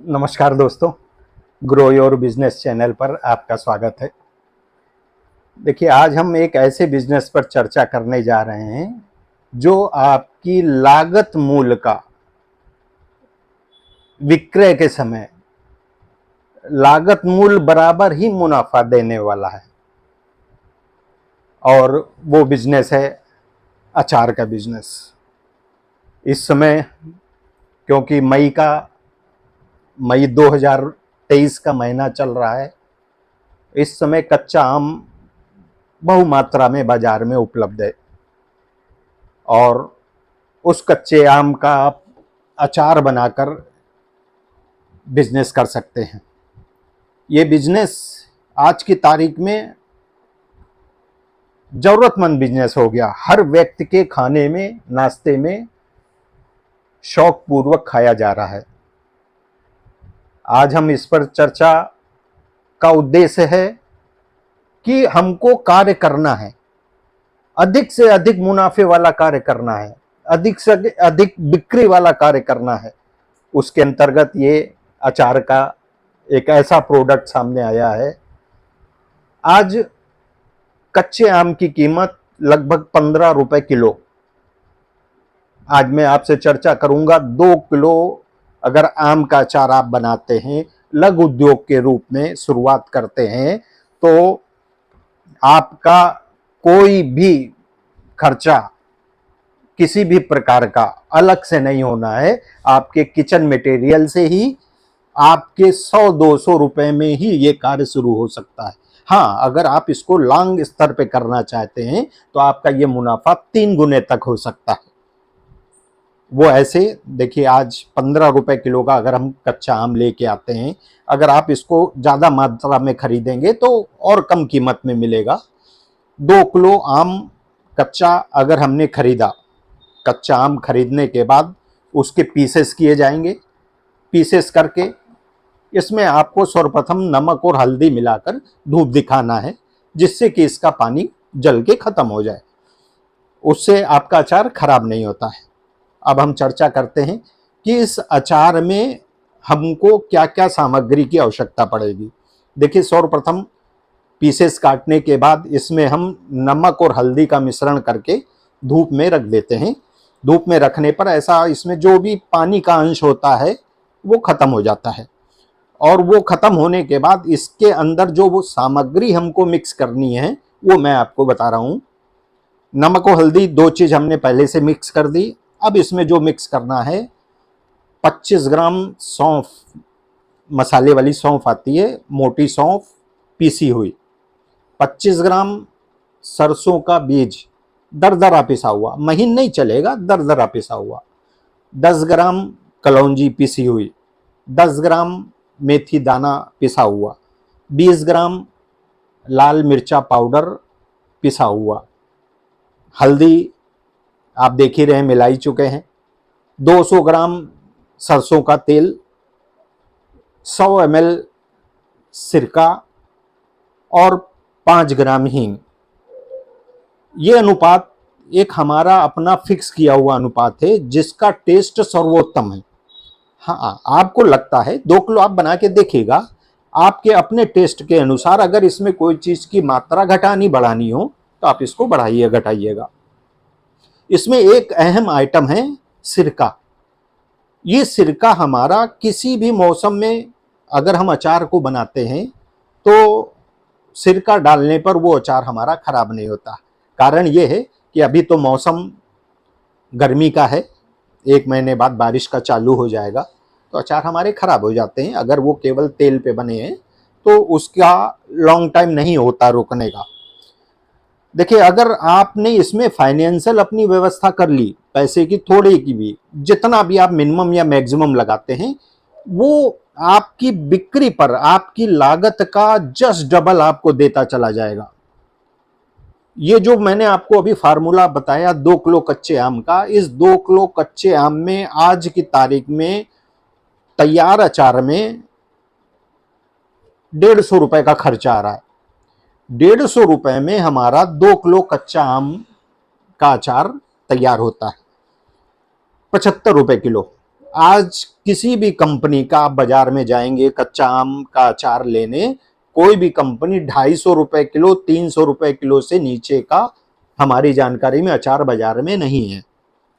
नमस्कार दोस्तों, grow your business channel पर आपका स्वागत है। देखिए, आज हम एक ऐसे बिजनेस पर चर्चा करने जा रहे हैं जो आपकी लागत मूल्य का विक्रय के समय लागत मूल्य बराबर ही मुनाफा देने वाला है। और वो बिजनेस है अचार का बिजनेस। इस समय क्योंकि मई 2023 का महीना चल रहा है, इस समय कच्चा आम बहुमात्रा में बाजार में उपलब्ध है और उस कच्चे आम का आप अचार बनाकर बिजनेस कर सकते हैं। ये बिजनेस आज की तारीख में जरूरतमंद बिजनेस हो गया। हर व्यक्ति के खाने में, नाश्ते में शौक पूर्वक खाया जा रहा है। आज हम इस पर चर्चा का उद्देश्य है कि हमको कार्य करना है, अधिक से अधिक मुनाफे वाला कार्य करना है, अधिक से अधिक बिक्री वाला कार्य करना है। उसके अंतर्गत ये अचार का एक ऐसा प्रोडक्ट सामने आया है। आज कच्चे आम की कीमत लगभग 15 रुपए किलो। आज मैं आपसे चर्चा करूंगा 2 किलो अगर आम का अचार आप बनाते हैं, लघु उद्योग के रूप में शुरुआत करते हैं, तो आपका कोई भी खर्चा किसी भी प्रकार का अलग से नहीं होना है। आपके किचन मटेरियल से ही आपके 100-200 रुपए में ही ये कार्य शुरू हो सकता है। हाँ, अगर आप इसको लॉन्ग स्तर पे करना चाहते हैं तो आपका ये मुनाफा 3 गुने तक हो सकता है। वो ऐसे देखिए, आज 15 रुपए किलो का अगर हम कच्चा आम लेके आते हैं, अगर आप इसको ज़्यादा मात्रा में खरीदेंगे तो और कम कीमत में मिलेगा। 2 किलो आम कच्चा अगर हमने खरीदा, कच्चा आम खरीदने के बाद उसके पीसेस किए जाएंगे। पीसेस करके इसमें आपको सर्वप्रथम नमक और हल्दी मिलाकर धूप दिखाना है, जिससे कि इसका पानी जल के खत्म हो जाए। उससे आपका अचार खराब नहीं होता है। अब हम चर्चा करते हैं कि इस अचार में हमको क्या क्या सामग्री की आवश्यकता पड़ेगी। देखिए, सर्वप्रथम पीसेस काटने के बाद इसमें हम नमक और हल्दी का मिश्रण करके धूप में रख देते हैं। धूप में रखने पर ऐसा इसमें जो भी पानी का अंश होता है वो खत्म हो जाता है। और वो खत्म होने के बाद इसके अंदर जो वो सामग्री हमको मिक्स करनी है वो मैं आपको बता रहा हूँ। नमक और हल्दी 2 चीज़ हमने पहले से मिक्स कर दी। अब इसमें जो मिक्स करना है, 25 ग्राम सौंफ, मसाले वाली सौंफ आती है, मोटी सौंफ पीसी हुई। 25 ग्राम सरसों का बीज दरदरा पिसा हुआ, महीन नहीं चलेगा, दरदरा पिसा हुआ। 10 ग्राम कलौंजी पिसी हुई। 10 ग्राम मेथी दाना पिसा हुआ। 20 ग्राम लाल मिर्चा पाउडर पिसा हुआ। हल्दी आप देख ही रहे हैं, मिला ही चुके हैं। 200 ग्राम सरसों का तेल, 100 ml सिरका और 5 ग्राम हींग। ये अनुपात एक हमारा अपना फिक्स किया हुआ अनुपात है, जिसका टेस्ट सर्वोत्तम है। हाँ, आपको लगता है 2 किलो आप बना के देखिएगा, आपके अपने टेस्ट के अनुसार अगर इसमें कोई चीज़ की मात्रा घटानी बढ़ानी हो तो आप इसको बढ़ाइए घटाइएगा। इसमें एक अहम आइटम है सिरका। ये सिरका हमारा किसी भी मौसम में अगर हम अचार को बनाते हैं तो सिरका डालने पर वो अचार हमारा खराब नहीं होता। कारण ये है कि अभी तो मौसम गर्मी का है, 1 महीने बाद बारिश का चालू हो जाएगा तो अचार हमारे खराब हो जाते हैं। अगर वो केवल तेल पे बने हैं तो उसका लॉन्ग टाइम नहीं होता रुकने का। देखिए, अगर आपने इसमें फाइनेंशियल अपनी व्यवस्था कर ली, पैसे की थोड़ी की भी, जितना भी आप मिनिमम या मैक्सिमम लगाते हैं, वो आपकी बिक्री पर आपकी लागत का जस्ट डबल आपको देता चला जाएगा। ये जो मैंने आपको अभी फार्मूला बताया 2 किलो कच्चे आम का, इस 2 किलो कच्चे आम में आज की तारीख में तैयार अचार में 150 रुपए का खर्चा आ रहा है। 150 रुपए में हमारा 2 किलो कच्चा आम का अचार तैयार होता है। 75 रुपए किलो। आज किसी भी कंपनी का आप बाजार में जाएंगे कच्चा आम का अचार लेने, कोई भी कंपनी 250 रुपए किलो 300 रुपए किलो से नीचे का हमारी जानकारी में अचार बाजार में नहीं है।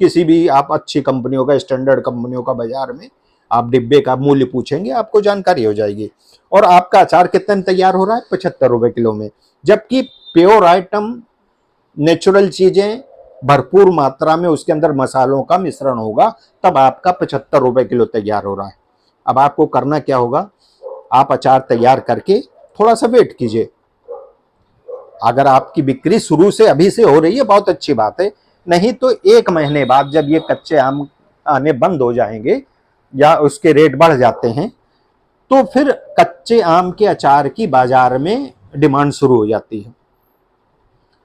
किसी भी आप अच्छी कंपनियों का, स्टैंडर्ड कंपनियों का बाजार में आप डिब्बे का मूल्य पूछेंगे, आपको जानकारी हो जाएगी। और आपका अचार कितने में तैयार हो रहा है? 75 रुपए किलो में। जबकि प्योर आइटम, नेचुरल चीजें भरपूर मात्रा में उसके अंदर मसालों का मिश्रण होगा, तब आपका 75 रुपए किलो तैयार हो रहा है। अब आपको करना क्या होगा, आप अचार तैयार करके थोड़ा सा वेट कीजिए। अगर आपकी बिक्री शुरू से अभी से हो रही है, बहुत अच्छी बात है, नहीं तो 1 महीने बाद जब ये कच्चे आम आने बंद हो जाएंगे या उसके रेट बढ़ जाते हैं, तो फिर कच्चे आम के अचार की बाजार में डिमांड शुरू हो जाती है।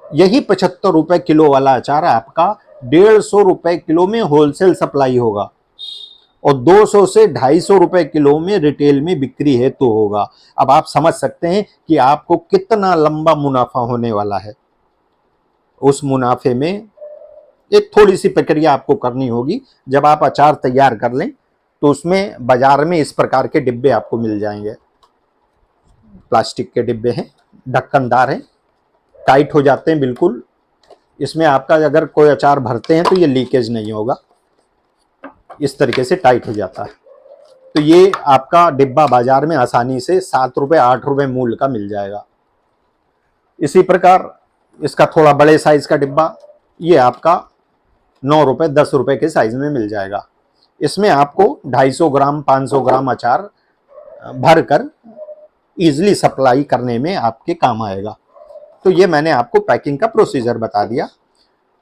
यही 75 रुपए किलो वाला अचार आपका 150 रुपए किलो में होलसेल सप्लाई होगा और 200 से 250 रुपए किलो में रिटेल में बिक्री हेतु होगा। अब आप समझ सकते हैं कि आपको कितना लंबा मुनाफा होने वाला है। उस मुनाफे में एक थोड़ी सी प्रक्रिया आपको करनी होगी। जब आप अचार तैयार कर लें तो उसमें बाजार में इस प्रकार के डिब्बे आपको मिल जाएंगे। प्लास्टिक के डिब्बे हैं, ढक्कनदार हैं, टाइट हो जाते हैं बिल्कुल। इसमें आपका अगर कोई अचार भरते हैं तो ये लीकेज नहीं होगा, इस तरीके से टाइट हो जाता है। तो ये आपका डिब्बा बाजार में आसानी से 7 रुपए 8 रुपए मूल्य का मिल जाएगा। इसी प्रकार इसका थोड़ा बड़े साइज का डिब्बा, ये आपका 9 रुपए 10 रुपए के साइज में मिल जाएगा। इसमें आपको 250 ग्राम 500 ग्राम अचार भरकर इजीली सप्लाई करने में आपके काम आएगा। तो ये मैंने आपको पैकिंग का प्रोसीजर बता दिया।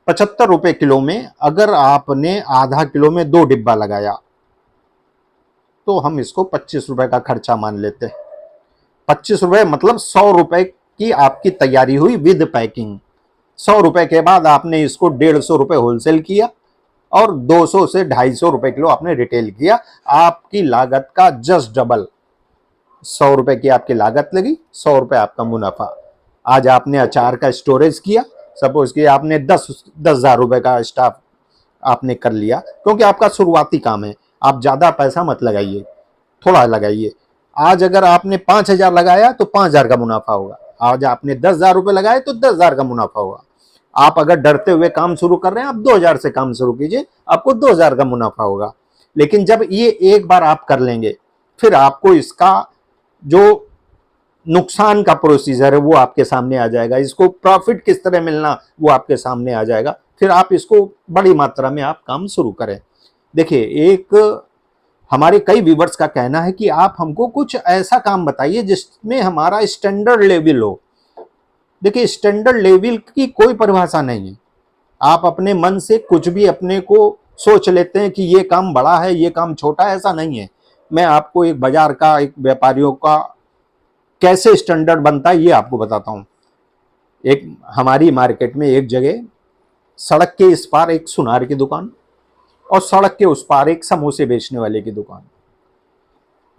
75 रुपए किलो में अगर आपने आधा किलो में 2 डिब्बा लगाया तो हम इसको 25 रुपए का खर्चा मान लेते हैं। 25 रुपए मतलब 100 रुपए की आपकी तैयारी हुई विद पैकिंग। 100 रुपए के बाद आपने इसको 150 रुपए होलसेल किया और 200 से 250 रुपए किलो आपने रिटेल किया। आपकी लागत का जस्ट डबल। 100 रुपए की आपकी लागत लगी, 100 रुपए आपका मुनाफा। आज आपने अचार का स्टोरेज किया, सपोज कि आपने 10,000 रुपए का स्टाफ आपने कर लिया, क्योंकि आपका शुरुआती काम है। आप ज्यादा पैसा मत लगाइए, थोड़ा लगाइए। आज अगर आपने 5,000 लगाया तो 5,000 का मुनाफा होगा। आज आपने 10,000 रुपए लगाए तो 10,000 का मुनाफा होगा। आप अगर डरते हुए काम शुरू कर रहे हैं, आप 2,000 से काम शुरू कीजिए, आपको 2,000 का मुनाफा होगा। लेकिन जब ये एक बार आप कर लेंगे, फिर आपको इसका जो नुकसान का प्रोसीजर है वो आपके सामने आ जाएगा। इसको प्रॉफिट किस तरह मिलना वो आपके सामने आ जाएगा। फिर आप इसको बड़ी मात्रा में आप काम शुरू करें। देखिए, एक हमारे कई व्यूवर्स का कहना है कि आप हमको कुछ ऐसा काम बताइए जिसमें हमारा स्टैंडर्ड लेवल हो। देखिए, स्टैंडर्ड लेवल की कोई परिभाषा नहीं है। आप अपने मन से कुछ भी अपने को सोच लेते हैं कि ये काम बड़ा है, ये काम छोटा है, ऐसा नहीं है। मैं आपको एक बाजार का, एक व्यापारियों का कैसे स्टैंडर्ड बनता है ये आपको बताता हूं। एक हमारी मार्केट में एक जगह सड़क के इस पार एक सुनार की दुकान और सड़क के उस पार एक समोसे बेचने वाले की दुकान।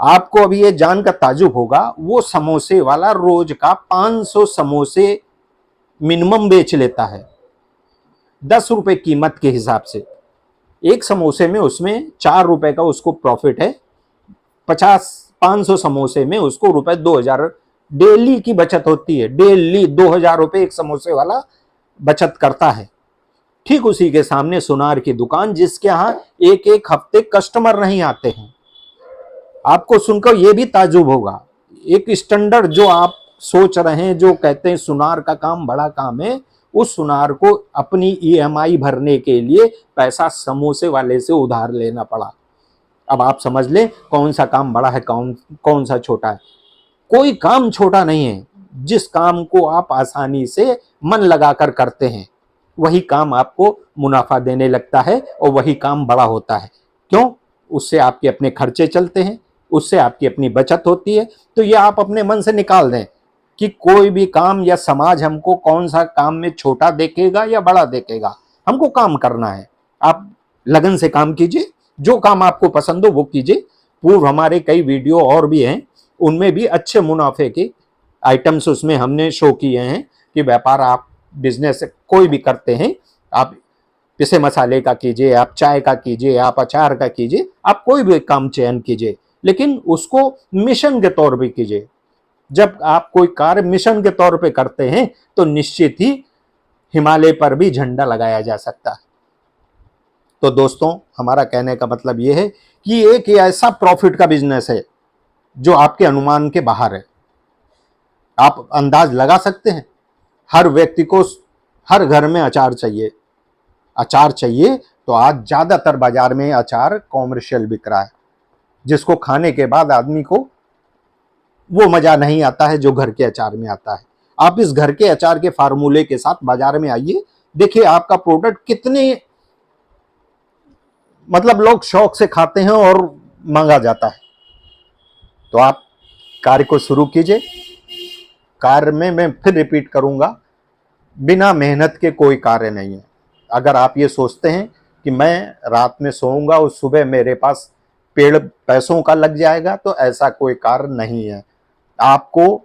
आपको अभी ये जानकर ताजुब होगा, वो समोसे वाला रोज का 500 समोसे मिनिमम बेच लेता है 10 रुपए कीमत के हिसाब से। एक समोसे में उसमें 4 रुपए का उसको प्रॉफिट है। 500 समोसे में उसको रुपए 2,000 डेली की बचत होती है। डेली 2,000 रुपए एक समोसे वाला बचत करता है। ठीक उसी के सामने सुनार की दुकान, जिसके यहां एक एक हफ्ते कस्टमर नहीं आते हैं। आपको सुनकर यह भी ताजुब होगा, एक स्टैंडर्ड जो आप सोच रहे हैं, जो कहते हैं सुनार का काम बड़ा काम है, उस सुनार को अपनी ईएमआई भरने के लिए पैसा समोसे वाले से उधार लेना पड़ा। अब आप समझ लें कौन सा काम बड़ा है, कौन सा छोटा है। कोई काम छोटा नहीं है। जिस काम को आप आसानी से मन लगाकर करते हैं वही काम आपको मुनाफा देने लगता है और वही काम बड़ा होता है। क्यों? उससे आपके अपने खर्चे चलते हैं, उससे आपकी अपनी बचत होती है। तो ये आप अपने मन से निकाल दें कि कोई भी काम या समाज हमको कौन सा काम में छोटा देखेगा या बड़ा देखेगा। हमको काम करना है। आप लगन से काम कीजिए, जो काम आपको पसंद हो वो कीजिए। पूर्व हमारे कई वीडियो और भी हैं, उनमें भी अच्छे मुनाफे के आइटम्स उसमें हमने शो किए हैं कि व्यापार आप बिजनेस कोई भी करते हैं, आप पिसे मसाले का कीजिए, आप चाय का कीजिए, आप अचार का कीजिए, आप कोई भी काम चयन कीजिए, लेकिन उसको मिशन के तौर पे कीजिए। जब आप कोई कार्य मिशन के तौर पे करते हैं तो निश्चित ही हिमालय पर भी झंडा लगाया जा सकता है। तो दोस्तों, हमारा कहने का मतलब यह है कि एक ऐसा प्रॉफिट का बिजनेस है जो आपके अनुमान के बाहर है। आप अंदाज लगा सकते हैं, हर व्यक्ति को हर घर में अचार चाहिए। अचार चाहिए तो आज ज्यादातर बाजार में अचार कॉमर्शियल बिक रहा है, जिसको खाने के बाद आदमी को वो मजा नहीं आता है जो घर के अचार में आता है। आप इस घर के अचार के फार्मूले के साथ बाजार में आइए, देखिए आपका प्रोडक्ट कितने मतलब लोग शौक से खाते हैं और मांगा जाता है। तो आप कार्य को शुरू कीजिए। कार्य में मैं फिर रिपीट करूंगा, बिना मेहनत के कोई कार्य नहीं है। अगर आप ये सोचते हैं कि मैं रात में सोऊंगा और सुबह मेरे पास पेड़ पैसों का लग जाएगा, तो ऐसा कोई कार्य नहीं है। आपको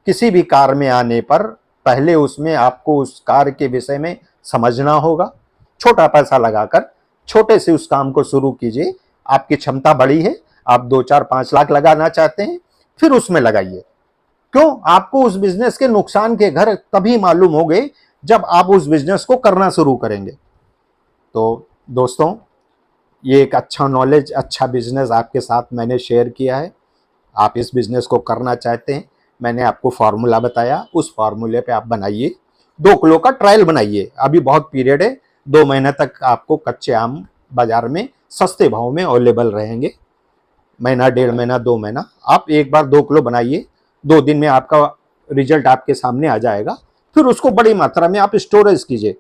किसी भी कार्य में आने पर पहले उसमें आपको उस कार्य के विषय में समझना होगा। छोटा पैसा लगाकर छोटे से उस काम को शुरू कीजिए। आपकी क्षमता बड़ी है, आप 2 4 5 लाख लगाना चाहते हैं, फिर उसमें लगाइए। क्यों? आपको उस बिजनेस के नुकसान के घर तभी मालूम होंगे जब आप उस बिजनेस को करना शुरू करेंगे। तो दोस्तों, ये एक अच्छा नॉलेज, अच्छा बिजनेस आपके साथ मैंने शेयर किया है। आप इस बिजनेस को करना चाहते हैं, मैंने आपको फार्मूला बताया, उस फार्मूले पे आप बनाइए। 2 किलो का ट्रायल बनाइए, अभी बहुत पीरियड है, 2 महीने तक आपको कच्चे आम बाजार में सस्ते भाव में अवेलेबल रहेंगे। महीना, 1.5 महीना, 2 महीना आप एक बार 2 किलो बनाइए। 2 दिन में आपका रिजल्ट आपके सामने आ जाएगा। फिर उसको बड़ी मात्रा में आप स्टोरेज कीजिए।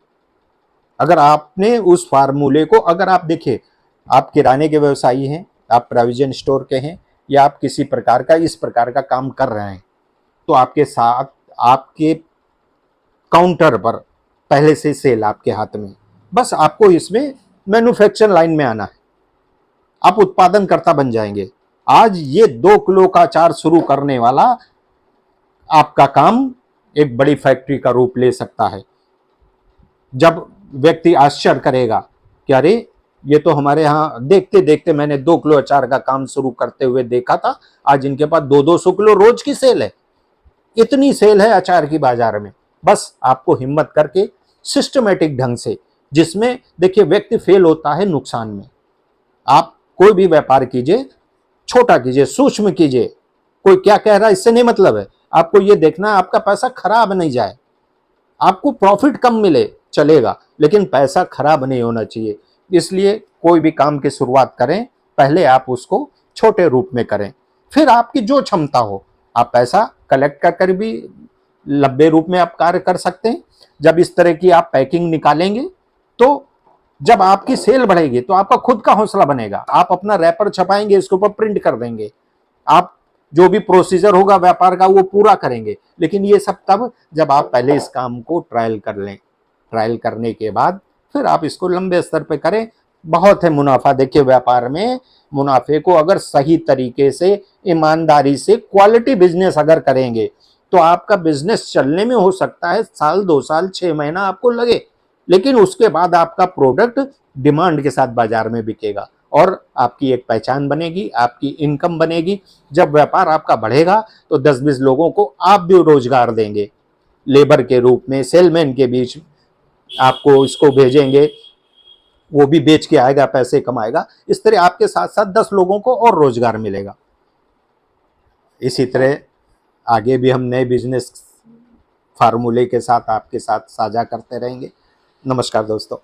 अगर आपने उस फार्मूले को, अगर आप देखिए, आप किराने के व्यवसायी हैं, आप प्रोविजन स्टोर के हैं, या आप किसी प्रकार का इस प्रकार का काम कर रहे हैं, तो आपके साथ आपके काउंटर पर पहले से सेल आपके हाथ में, बस आपको इसमें मैन्युफैक्चर लाइन में आना है, आप उत्पादनकर्ता बन जाएंगे। आज ये 2 किलो का अचार शुरू करने वाला आपका काम एक बड़ी फैक्ट्री का रूप ले सकता है। जब व्यक्ति आश्चर्य करेगा कि अरे, ये तो हमारे यहाँ देखते देखते मैंने 2 किलो अचार का काम शुरू करते हुए देखा था, आज इनके पास 200-200 किलो रोज की सेल है। इतनी सेल है अचार की बाजार में। बस आपको हिम्मत करके सिस्टमेटिक ढंग से, जिसमें देखिए व्यक्ति फेल होता है नुकसान में। आप कोई भी व्यापार कीजिए, छोटा कीजिए, सूक्ष्म कीजिए, कोई क्या कह रहा है इससे नहीं मतलब है। आपको ये देखना है आपका पैसा खराब नहीं जाए। आपको प्रॉफिट कम मिले चलेगा, लेकिन पैसा खराब नहीं होना चाहिए। इसलिए कोई भी काम की शुरुआत करें, पहले आप उसको छोटे रूप में करें, फिर आपकी जो क्षमता हो आप पैसा कलेक्ट कर कर भी लंबे रूप में आप कार्य कर सकते हैं। जब इस तरह की आप पैकिंग निकालेंगे, तो जब आपकी सेल बढ़ेगी तो आपका खुद का हौसला बनेगा। आप अपना रैपर छपाएंगे, इसके ऊपर प्रिंट कर देंगे, आप जो भी प्रोसीजर होगा व्यापार का वो पूरा करेंगे। लेकिन ये सब तब जब आप पहले इस काम को ट्रायल कर लें। ट्रायल करने के बाद फिर आप इसको लंबे स्तर पे करें। बहुत है मुनाफा। देखिए, व्यापार में मुनाफे को अगर सही तरीके से, ईमानदारी से, क्वालिटी बिजनेस अगर करेंगे, तो आपका बिजनेस चलने में हो सकता है साल, 2 साल, 6 महीना आपको लगे, लेकिन उसके बाद आपका प्रोडक्ट डिमांड के साथ बाजार में बिकेगा और आपकी एक पहचान बनेगी, आपकी इनकम बनेगी। जब व्यापार आपका बढ़ेगा तो 10-20 लोगों को आप भी रोजगार देंगे, लेबर के रूप में, सेलमैन के बीच आपको इसको भेजेंगे, वो भी बेच के आएगा, पैसे कमाएगा। इस तरह आपके साथ साथ 10 लोगों को और रोजगार मिलेगा। इसी तरह आगे भी हम नए बिजनेस फार्मूले के साथ आपके साथ साझा करते रहेंगे। नमस्कार दोस्तों।